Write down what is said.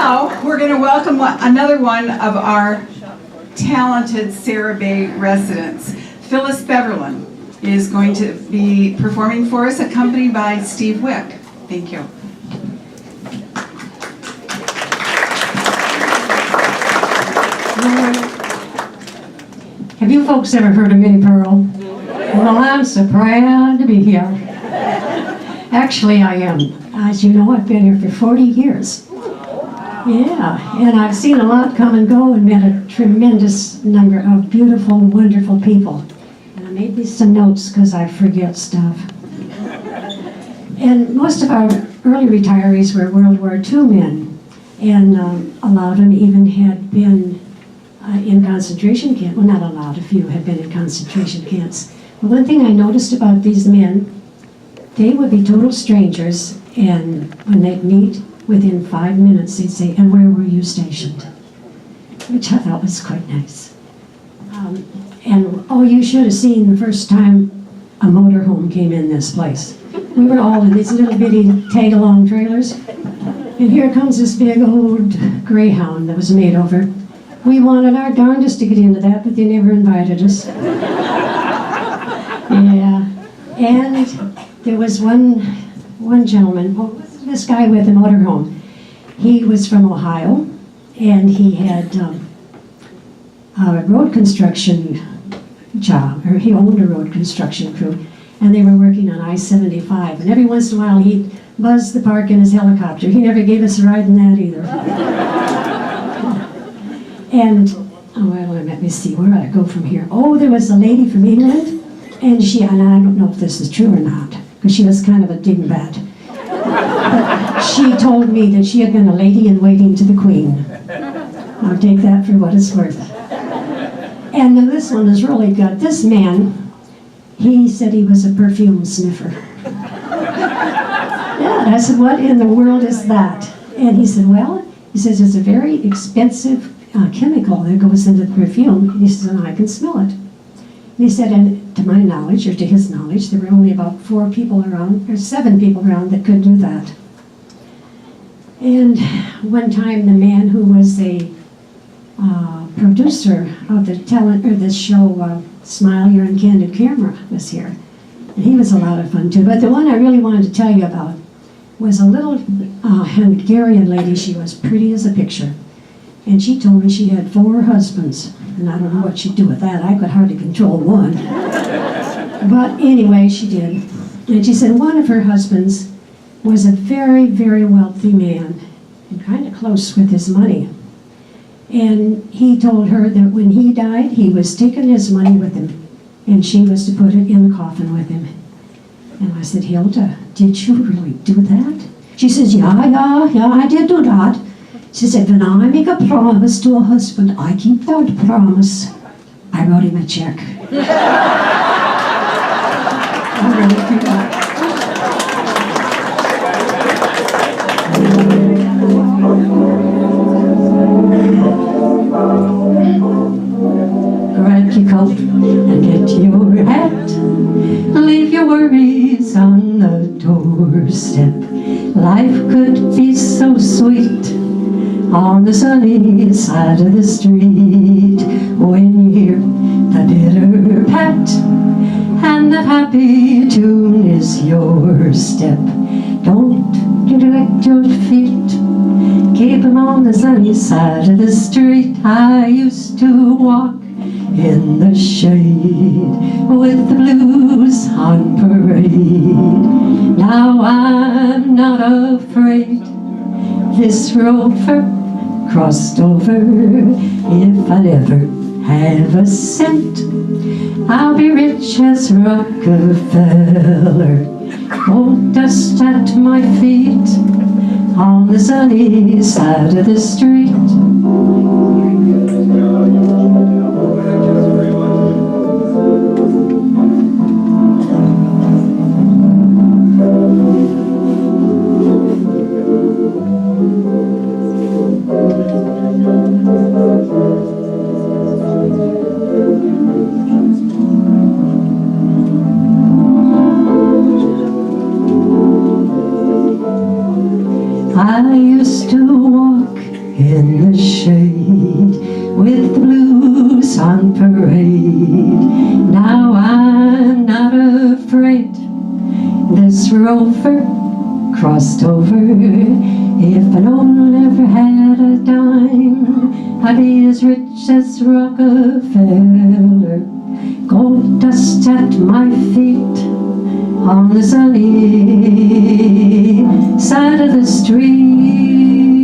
now we're going to welcome another one of our talented Sara Bay residents. Phyllis Beverlin is going to be performing for us, accompanied by Steve Wick. Thank you. Have you folks ever heard of Minnie Pearl? Well, I'm so proud to be here. Actually, I am. As you know, I've been here for 40 years. Yeah, and I've seen a lot come and go and met a tremendous number of beautiful, wonderful people. And I made these some notes because I forget stuff. And most of our early retirees were World War II men, and a lot of them even had been in concentration camps. Well, not a lot, a few had been in concentration camps. But one thing I noticed about these men, they would be total strangers, and when they'd meet, within 5 minutes, they'd say, "And where were you stationed?" Which I thought was quite nice. And oh, you should have seen the first time a motorhome came in this place. We were all in these little bitty tag-along trailers, and here comes this big old Greyhound that was made over. We wanted our darndest to get into that, but they never invited us. Yeah, and there was one gentleman, well, this guy with a motorhome. He was from Ohio, and he had a road construction job, or he owned a road construction crew, and they were working on I-75, and every once in a while he'd buzz the park in his helicopter. He never gave us a ride in that either. And, oh, well, let me see, where do I go from here? Oh, there was a lady from England, and I don't know if this is true or not, because she was kind of a dingbat. But she told me that she had been a lady in waiting to the Queen. I'll take that for what it's worth. And then this one is really good. This man, he said he was a perfume sniffer. Yeah, I said, what in the world is that? And he said, well, he says it's a very expensive chemical that goes into the perfume. And he says, and I can smell it. And he said, and to my knowledge, or to his knowledge, there were only about 7 people around that could do that. And one time, the man who was a producer of the show Smile, You're on Candid Camera was here. And he was a lot of fun too. But the one I really wanted to tell you about was a little Hungarian lady. She was pretty as a picture. And she told me she had 4 husbands. And I don't know what she'd do with that. I could hardly control one. But anyway, she did. And she said one of her husbands was a very, very wealthy man and kind of close with his money. And he told her that when he died, he was taking his money with him, and she was to put it in the coffin with him. And I said, Hilda, did you really do that? She says, yeah, I did do that. She said, when I make a promise to a husband, I keep that promise. I wrote him a check. I really think that. Grab your coat and get your hat. Leave your worries on the doorstep. Life could be so sweet on the sunny side of the street when you hear the bitter pat and that happy tune is your step. Don't neglect your feet, keep them on the sunny side of the street. I used to walk in the shade with the blues on parade. Now I'm not afraid. This road crossed over. If I never have a cent, I'll be rich as Rockefeller. Gold dust at my feet on the sunny side of the street. I used to walk in the shade with the blues on parade. Now I'm not afraid. This rover crossed over. If an old never had a dime, I'd be as rich as Rockefeller. Gold dust at my feet on the sunny side of the street.